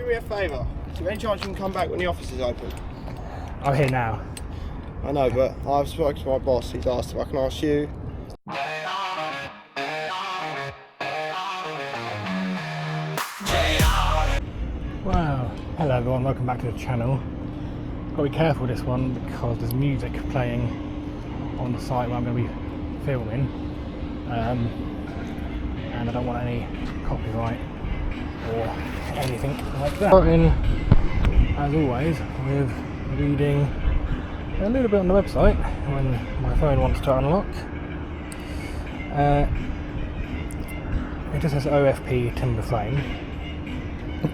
do me a favour? Is there any chance you can come back when the office is open? I'm here now. I know, but I've spoken to my boss. He's asked if I can ask you. Wow. Hello everyone, welcome back to the channel. Got to be careful with this one because there's music playing on the site where I'm going to be filming. And I don't want any copyright or anything like that. Starting, as always, with reading a little bit on the website when my phone wants to unlock. It just says OFP Timber frame,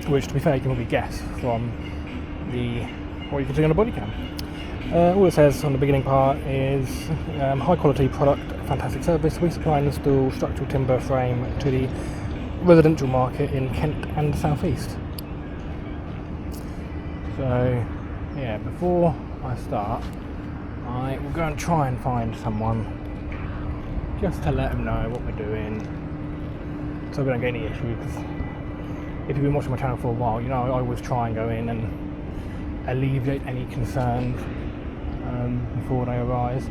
which, to be fair, you can probably guess from what you can see on the body cam. All it says on the beginning part is high quality product, fantastic service. We supply and install structural timber frame to the residential market in Kent and the South East. So yeah, before I start, I will go and try and find someone just to let them know what we're doing, so we don't get any issues. If you've been watching my channel for a while, you know I always try and go in and alleviate any concerns before they arise.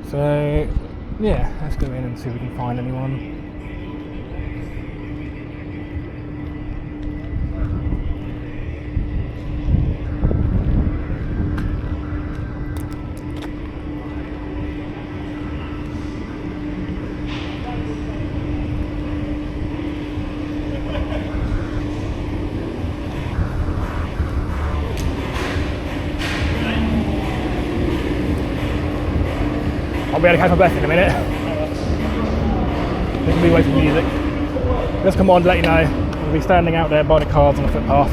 So yeah, let's go in and see if we can find anyone. I'll be able to catch my breath in a minute. There's going to be away from music. Just come on to let you know, I'm going to be standing out there by the cars on the footpath.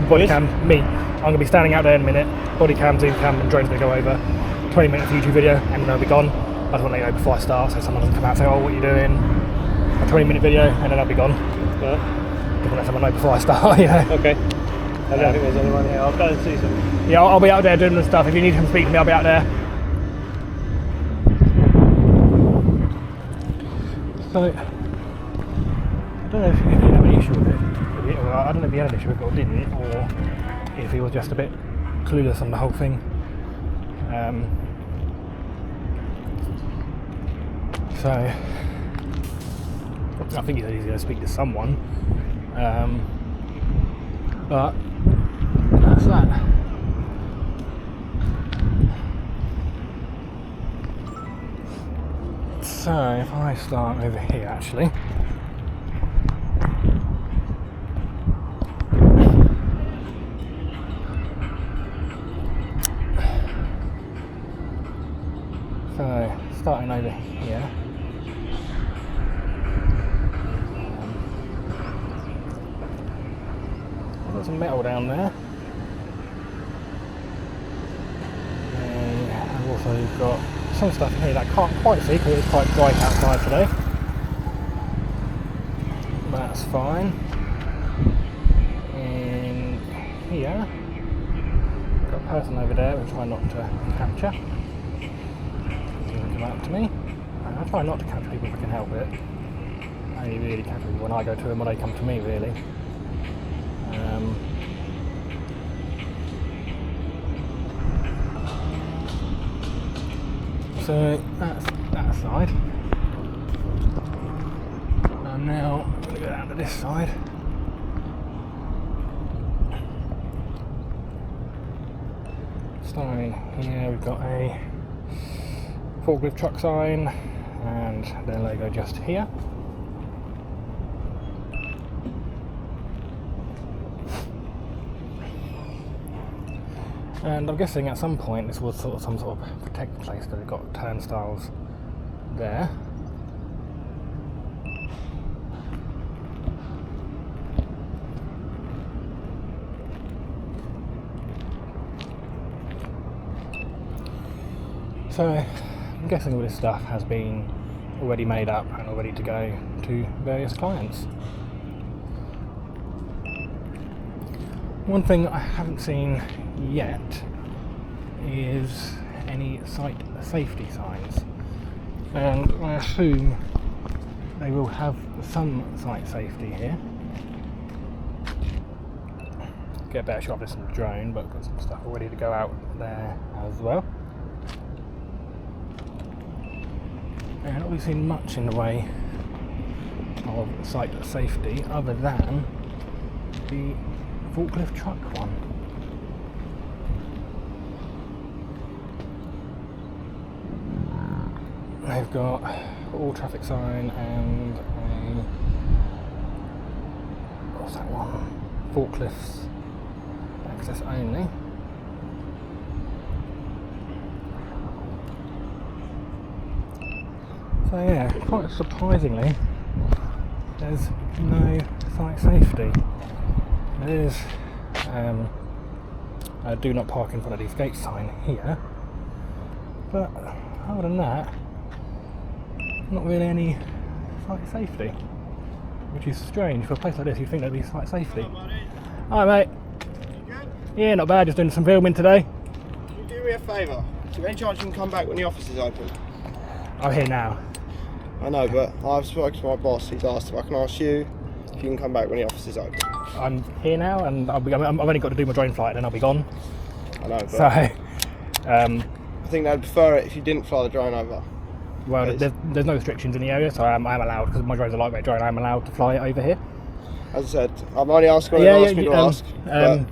Body cam, me. I'm going to be standing out there in a minute. Body cam, zoom cam, and drone's going to go over. 20 minutes YouTube video, and then I'll be gone. I just want to let you know before I start, so someone doesn't come out and say, oh, what are you doing? A 20-minute video, and then I'll be gone. Yeah. Just want to let someone know before I start, you know. Okay. I don't think there's anyone here. I'll go and see some. Yeah, I'll be out there doing the stuff. If you need to come speak to me, I'll be out there. So, I don't know if he had an issue with it, or I don't know if he had an issue with it or didn't, or if he was just a bit clueless on the whole thing. So, I think he said he's going to speak to someone, but that's that. So if I start over here, actually, so starting over here, I've got some metal down there, and I've also got some stuff in here that I can't quite see because it's quite bright outside today. That's fine. In here, got a person over there we'll try not to capture. He's going to come up to me. I try not to capture people if I can help it. I only really capture people when I go to them, when they come to me, really. So that's that side. And now I'm going to go down to this side. Starting here, we've got a forklift truck sign and their logo just here. And I'm guessing at some point this was sort of some sort of protected place because they've got turnstiles there. So I'm guessing all this stuff has been already made up and all ready to go to various clients. One thing I haven't seen yet is any site safety signs, and I assume they will have some site safety here. get a better shot of this in the drone, but I've got some stuff all ready to go out there as well. And not really seen much in the way of site safety other than the forklift truck one. They've got all traffic sign and a, what's that one? Forklifts access only. So yeah, quite surprisingly, there's no site safety. There is a do not park in front of these gates sign here, but other than that, not really any site safety, which is strange. For a place like this, you'd think there'd be site safety. Hi mate. You good? Yeah, not bad, just doing some filming today. Can you do me a favour? Is there any chance you can come back when the office is open? I'm here now. I know, but I've spoken to my boss. He's asked if I can ask you if you can come back when the office is open. I'm here now, and I've only got to do my drone flight, and then I'll be gone. I know, but So, I think they'd prefer it if you didn't fly the drone over. well, there's no restrictions in the area, so I'm allowed, because my drone's a lightweight drone, I'm allowed to fly it over here. As I said, I'm only asking when they ask me to ask. But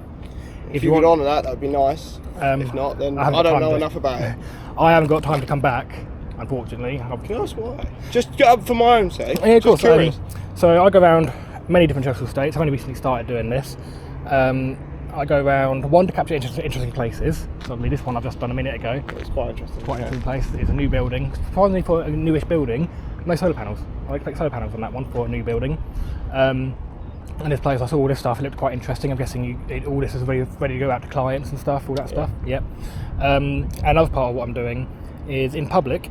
if you could honour that, that'd be nice. If not, then I don't know enough about it. I haven't got time to come back, unfortunately. Can I ask why? Just get up for my own sake. Yeah, of course. Just curious. So I go around many different coastal states. I've only recently started doing this. I go around, one, to capture interesting places. So this one I've just done a minute ago. It's quite interesting. Quite an interesting place. It's a new building. Surprisingly, for a newish building, no solar panels. I expect solar panels on that one for a new building. And this place, I saw all this stuff. It looked quite interesting. I'm guessing all this is ready to go out to clients and stuff. All that stuff. Yep. Another part of what I'm doing is in public.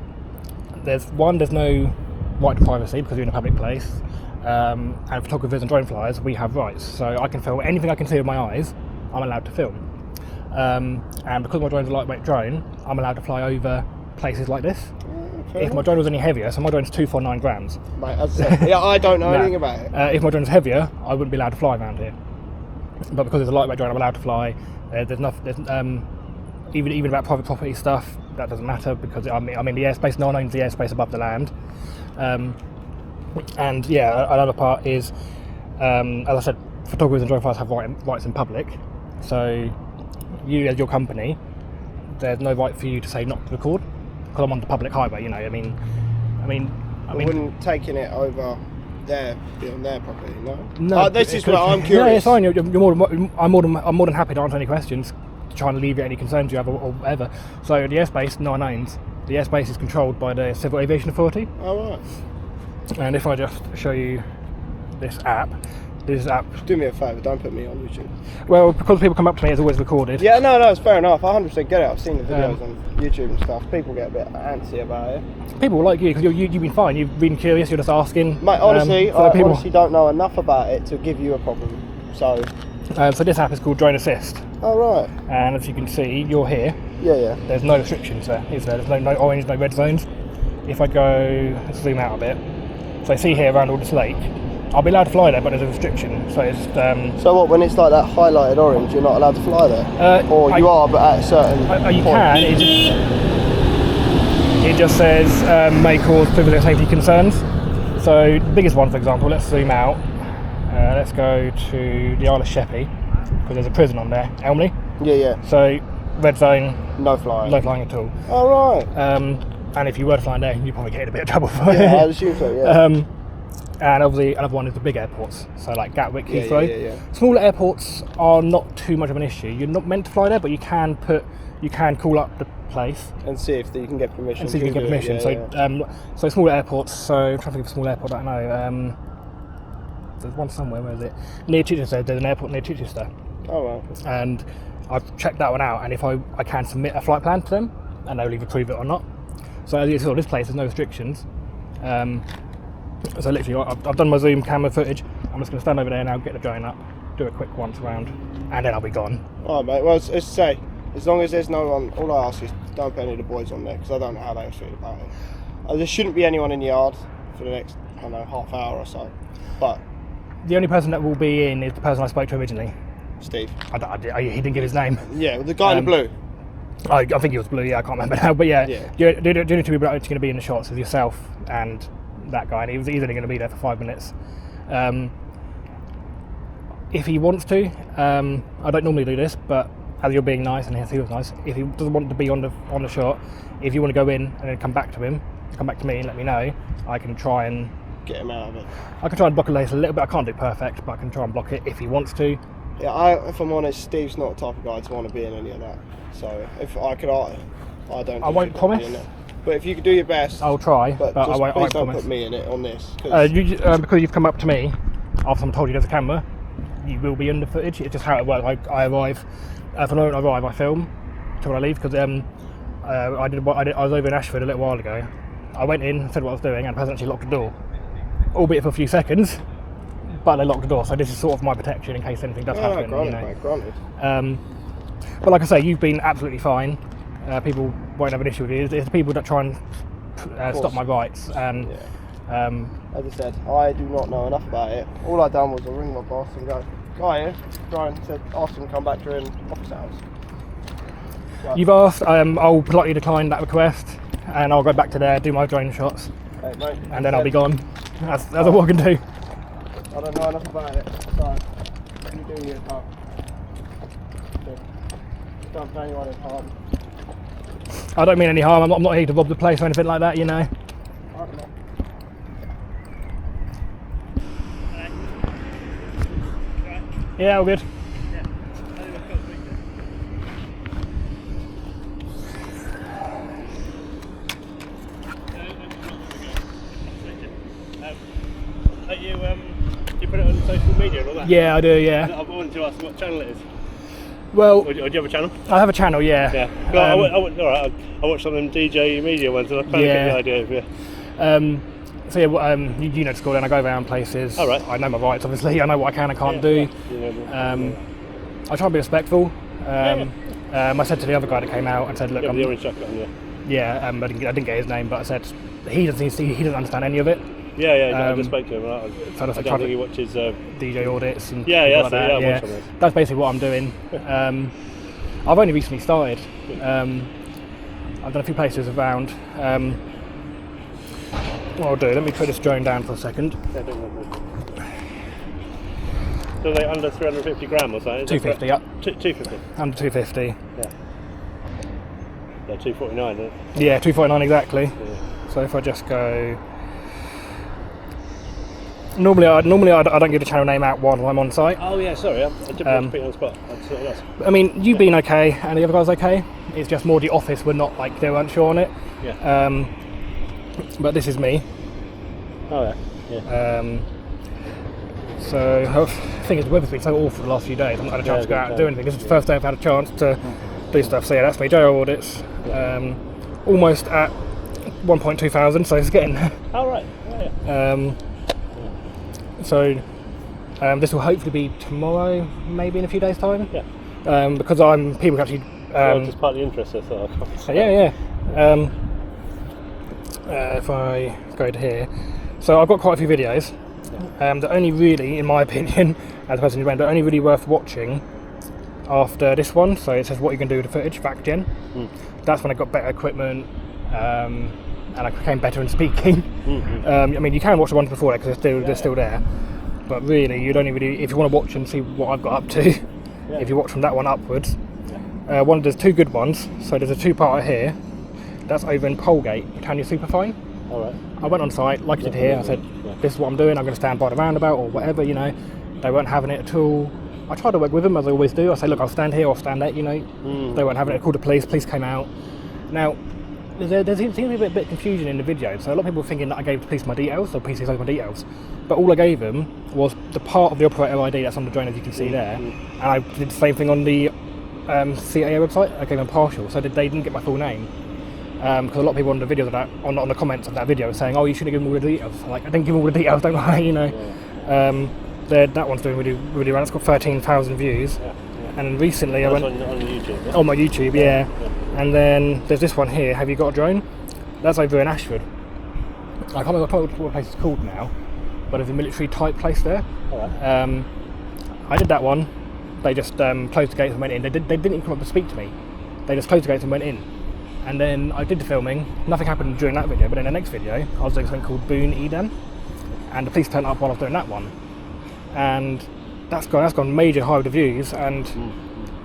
There's no right to privacy because you're in a public place. And photographers and drone flyers, we have rights. So I can film anything I can see with my eyes. I'm allowed to film. And because my drone's a lightweight drone, I'm allowed to fly over places like this. If my drone was any heavier, so my drone's 249 grams. Mate, as I said, I don't know anything about it. If my drone's heavier, I wouldn't be allowed to fly around here. But because it's a lightweight drone, I'm allowed to fly. There's nothing. Even about private property stuff, that doesn't matter because I'm in the airspace. No one owns the airspace above the land. And yeah, another part is, as I said, photographers and drone flyers have rights in public. So you, as your company, there's no right for you to say not to record because I'm on the public highway. You know, I mean, I wouldn't taking it over there, be on their property, no. No, this is what I'm curious. No, it's fine. I'm more than happy to answer any questions, to try and alleviate any concerns you have or whatever. So the airspace, no one owns. The airspace is controlled by the Civil Aviation Authority. Oh right. And if I just show you this app. Do me a favour, don't put me on YouTube. Well, because people come up to me, it's always recorded. Yeah, no, it's fair enough. I 100% get it. I've seen the videos on YouTube and stuff. People get a bit antsy about it. People like you, because you've been fine. You've been curious. You're just asking. Mate, honestly, I honestly don't know enough about it to give you a problem. So this app is called Drone Assist. Oh right. And as you can see, you're here. Yeah. There's no restrictions there, is there? There's no orange, no red zones. If I go, let's zoom out a bit. So see here around all this lake, I'll be allowed to fly there, but there's a restriction. So it's So what? When it's like that highlighted orange, you're not allowed to fly there, or you are, but at a certain you point. can. It just says may cause privacy and safety concerns. So the biggest one, for example, let's zoom out. Let's go to the Isle of Sheppey because there's a prison on there, Elmley. Yeah. So red zone, no flying. No flying at all. Oh right. And if you were to fly in there, you'd probably get in a bit of trouble for it. Yeah, I'd assume so, yeah. And obviously another one is the big airports, so like Gatwick, Heathrow. Yeah. Smaller airports are not too much of an issue. You're not meant to fly there, but you can call up the place and see if you can get permission. So smaller airports. So I'm trying to think of a small airport that I know. There's one somewhere. Where is it? Near Chichester. There's an airport near Chichester. Oh well. And I've checked that one out, and if I can submit a flight plan to them, and they'll either approve it or not. So as you saw, this place there's no restrictions. So literally, I've done my zoom camera footage. I'm just going to stand over there now, get the drone up, do a quick once around, and then I'll be gone. Alright mate, well as say, as long as there's no one, all I ask is don't put any of the boys on there, because I don't know how they feel about it. There shouldn't be anyone in the yard for the next, I don't know, half hour or so. But the only person that will be in is the person I spoke to originally. Steve. He didn't give his name. Yeah, the guy in the blue. I think he was blue. Yeah, I can't remember now. But yeah. The only two people that's going to be in the shots is yourself and that guy, and he's only going to be there for 5 minutes. If he wants to, I don't normally do this, but as you're being nice, and he was nice, if he doesn't want to be on the shot, if you want to go in and then come back to me and let me know, I can try and get him out of it. I can try and block a lace a little bit. I can't do perfect, but I can try and block it if he wants to. Yeah, if I'm honest, Steve's not the type of guy to want to be in any of that. So if I could, I don't. I won't promise. But if you could do your best, I'll try. But I won't don't promise. Put me in it on this. Because you've come up to me after someone told you there's a camera, you will be under footage. It's just how it works. I arrive. From the moment I arrive, I film till I leave, because I was over in Ashford a little while ago. I went in, said what I was doing, and the person actually locked the door, albeit for a few seconds, but they locked the door. So this is sort of my protection in case anything does happen. Granted, mate, granted. But like I say, you've been absolutely fine. People won't have an issue with you. It's the people that try and stop my rights. And as I said, I do not know enough about it. All I done was I ring my boss and go, guy here, Brian said, ask him to come back during office hours. Right. You've asked, I'll politely decline that request, and I'll go back to there, do my drone shots, hey, mate, and then I'll be gone. That's all I can do. I don't know enough about it, so you do your part. Don't do anyone any harm. I don't mean any harm. I'm not here to rob the place or anything like that, you know. Yeah, all good. You put it on social media and all that? Yeah, I do, yeah. I wanted to ask what channel it is. Well, or do you have a channel? I have a channel, yeah. Yeah. I watched some of them DJ media ones, and I kind of get the idea of So yeah, you know the score, then I go around places. All right. I know my rights, obviously. I know what I can and can't do. I try and be respectful. I said to the other guy that came out and said, look, the orange jacket on, I didn't get his name, but I said he doesn't understand any of it. I just spoke to him. I don't think he watches DJ audits and I watch that's basically what I'm doing. I've only recently started. I've done a few places around. What I'll do, let me put this drone down for a second. So are they under 350 gram or something? 250, yeah. 250? Under 250. Yeah. Yeah, 249, isn't it? Yeah, 249 exactly. Yeah. So if I just go... Normally I don't give the channel name out while I'm on site. Oh yeah, sorry, I didn't want to put you on the spot. I mean, you've been okay, and the other guys okay. It's just more the office were not, like, they weren't sure on it. Yeah. But this is me. Oh yeah. So I think the weather's been so awful the last few days. I haven't had a chance to go out and do anything. This is the first day I've had a chance to do stuff. So yeah, that's me. JO audits. Almost at 1.2 thousand, so it's getting. Oh right. Oh, yeah. So this will hopefully be tomorrow, maybe in a few days' time. Yeah. Because people can actually. Just partly interested, so yeah. If I go to here, so I've got quite a few videos. That only really, in my opinion, as a person who ran, they're only really worth watching after this one. So it says what you can do with the footage, fact gen. That's when I got better equipment, and I became better in speaking. I mean, you can watch the ones before that because they're still there. But really, you'd only really, if you want to watch and see what I've got up to, if you watch from that one upwards. There's two good ones. So there's a two-parter here. That's over in Polegate, Britannia Superfine. Alright. I went on site, like I did here, I said, this is what I'm doing, I'm going to stand by the roundabout or whatever, you know. They weren't having it at all. I tried to work with them, as I always do. I say, look, I'll stand here or stand there, you know. They weren't having it. I called the police came out. Now, there seems to be a bit of confusion in the video. So a lot of people were thinking that I gave the police my details, or police gave my details. But all I gave them was the part of the operator ID that's on the drone, as you can see there. And I did the same thing on the CAA website. I gave them partial, so they didn't get my full name. Because a lot of people on the videos of that, on the comments of that video, were saying, "Oh, you should have given all the details." Like, I didn't give all the details, don't I? You know. That one's doing really well. It's got 13,000 views. And recently I went on YouTube. Yeah? On my YouTube, yeah. And then there's this one here. Have you got a drone? That's over in Ashford. I can't remember what the place is called now, but there's a military type place there. Alright. I did that one. They just closed the gates and went in. They didn't even come up to speak to me. They just closed the gates and went in. And then I did the filming. Nothing happened during that video, but in the next video, I was doing something called Boone Edam, and the police turned up while I was doing that one. And that's gone major high with the views, and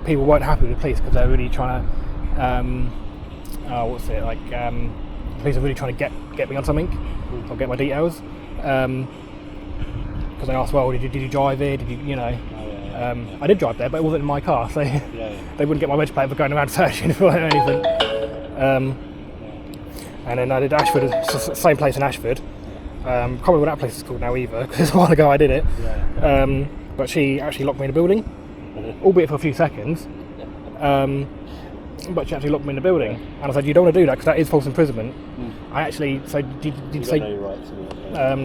people weren't happy with the police because they're really trying to, the police are really trying to get me on something, or get my details. Because they asked, well, did you drive here? Did you know? I did drive there, but it wasn't in my car, so they wouldn't get my reg plate for going around searching for anything. And then I did Ashford, same place in Ashford. Can't remember what that place is called now either, because it's a while ago I did it. But she actually locked me in the building, albeit for a few seconds. But she actually locked me in the building, and I said, "You don't want to do that because that is false imprisonment." I actually said, "Did you say?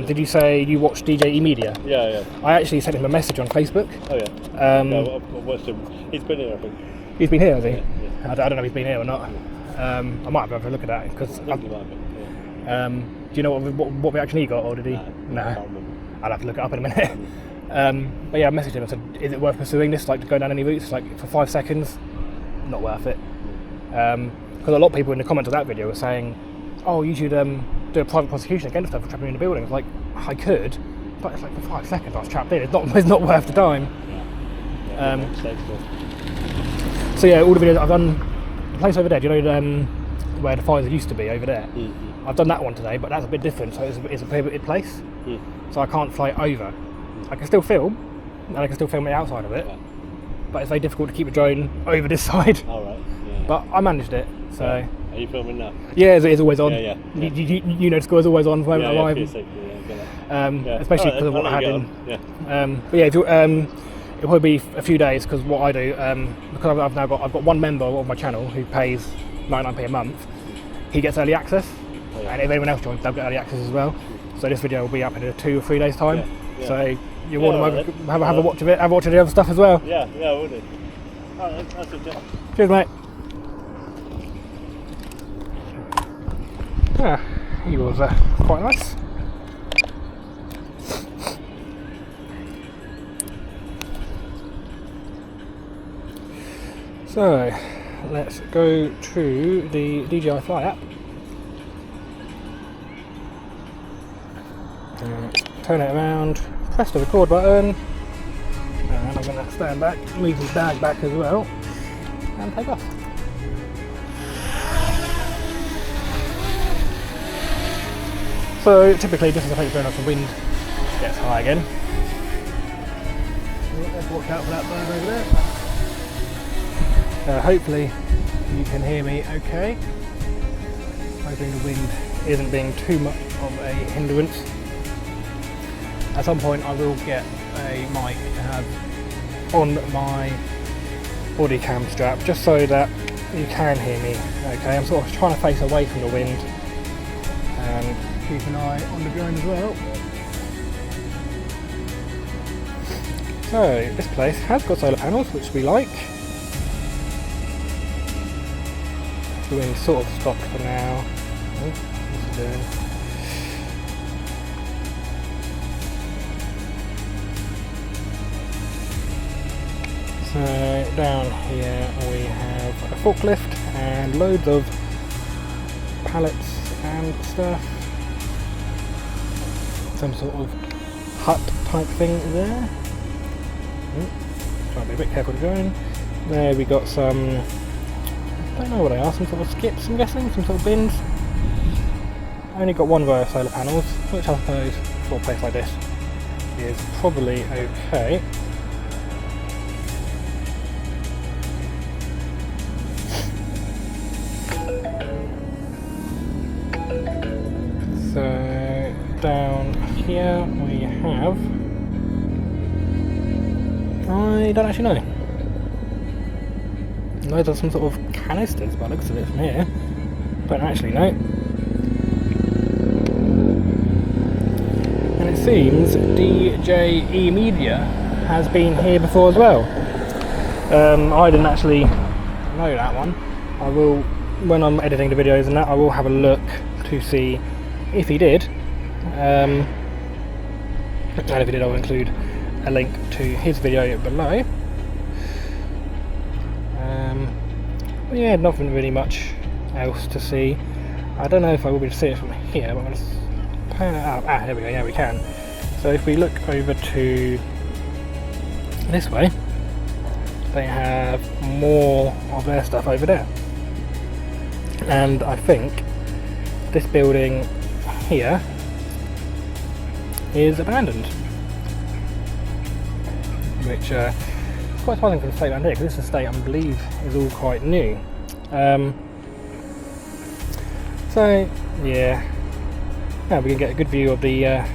Did you say you watched DJ Media?" Yeah. I actually sent him a message on Facebook. Oh yeah. I've watched him. He's been here, I think. He's been here, has he? Yeah. I don't know if he's been here or not. I might have a look at that because. Do you know what reaction he got, or did he? No. I can't remember. I'll have to look it up in a minute. But yeah, I messaged him and said, "Is it worth pursuing this? Like to go down any routes? Like for 5 seconds, not worth it." Because a lot of people in the comments of that video were saying, "Oh, you should do a private prosecution against her for trapping me in the building." It's like, I could, but it's like for 5 seconds I was trapped in. It's not worth the time. So yeah, all the videos I've done, the place over there, do you know where the fires used to be over there? I've done that one today, but that's a bit different. So it's a prohibited place, so I can't fly over. I can still film, and I can still film the outside of it, but it's very difficult to keep a drone over this side. All right. Yeah. But I managed it, so. Are you filming now? Yeah, it's always on. Yeah. You know, the score is always on when I arrive. Especially because of what I had in. But yeah, if you, it'll probably be a few days because what I do, because I've got one member of my channel who pays 99p a month. He gets early access, and if anyone else joins, they'll get early access as well. So this video will be up in 2 or 3 days' time. So you're more than welcome to have a watch of it. Have a watch of the other stuff as well. Yeah, we'll do. Alright, that's it. Cheers, mate. Yeah, he was quite nice. So let's go to the DJI Fly app. Turn it around, press the record button, and I'm going to stand back, move the bag back as well, and take off. So typically, just as I take the drone off, the wind gets high again. Let's watch out for that bird over there. Hopefully you can hear me okay. Hoping the wind isn't being too much of a hindrance. At some point I will get a mic to have on my body cam strap just so that you can hear me okay. I'm sort of trying to face away from the wind and keep an eye on the drone as well. So this place has got solar panels, which we like. The wind sort of stopped for now. Oh, what's it doing? So down here we have a forklift and loads of pallets and stuff. Some sort of hut type thing there. Try to be a bit careful to go in. There we got some, I don't know what they are, some sort of skips I'm guessing, some sort of bins. I only got one row of solar panels, which I suppose for a place like this is probably okay. So down here we have, I don't actually know. Those are some sort of canisters by the looks of it from here. Don't actually know. And it seems DJ Media has been here before as well. I didn't actually know that one. I will, when I'm editing the videos and that, I will have a look to see if he did. And if he did, I'll include a link to his video below. But yeah, nothing really much else to see. I don't know if I will be able to see it from here, but I'm going to pan it up. There we go, yeah we can. So if we look over to this way, they have more of their stuff over there. And I think this building here is abandoned. Which is quite surprising for the estate around here, because this estate I believe is all quite new. So yeah, now we can get a good view of the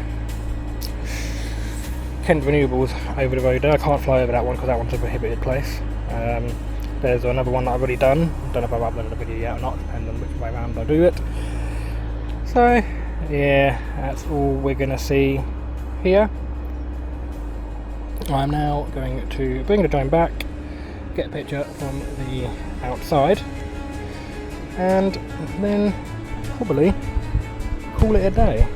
Kent Renewables over the road there. I can't fly over that one because that one's a prohibited place. There's another one that I've already done. Don't know if I've uploaded a video yet or not, depending on which way around I do it. So yeah, that's all we're going to see here. I'm now going to bring the drone back, get a picture from the outside, and then probably call it a day.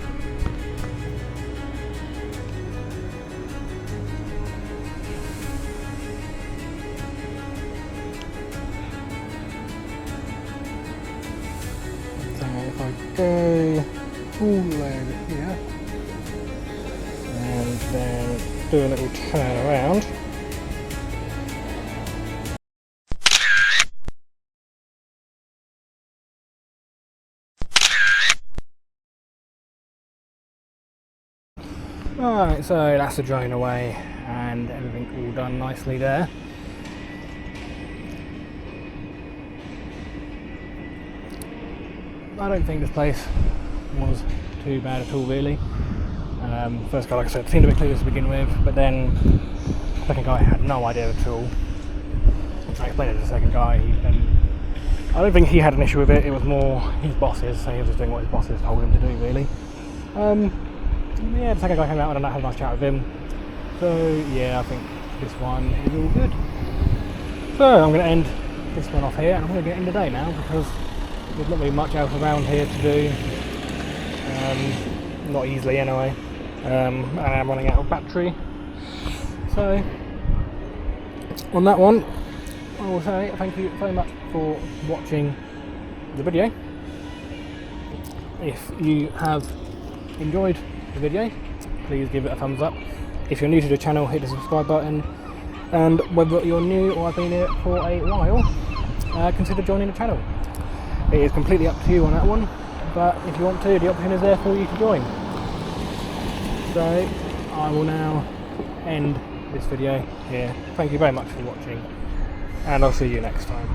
So if I go all the way over here, and then do a little turn around. Alright, so that's the drone away and everything all done nicely there. I don't think this place was too bad at all really. First guy, like I said, seemed a bit clueless to begin with, but then the second guy had no idea at all. I explained it to the second guy, I don't think he had an issue with it, it was more his bosses, so he was just doing what his bosses told him to do really. Yeah, the second guy came out and I had a nice chat with him, so yeah, I think this one is all good. So I'm going to end this one off here, and I'm going to get in the day now because there's not really much else around here to do, not easily anyway, and I'm running out of battery. So on that one, I will say thank you very much for watching the video. If you have enjoyed the video, please give it a thumbs up. If you're new to the channel, hit the subscribe button, and whether you're new or have been here for a while, consider joining the channel. It is completely up to you on that one, but if you want to, the option is there for you to join. So I will now end this video here. Thank you very much for watching, and I'll see you next time.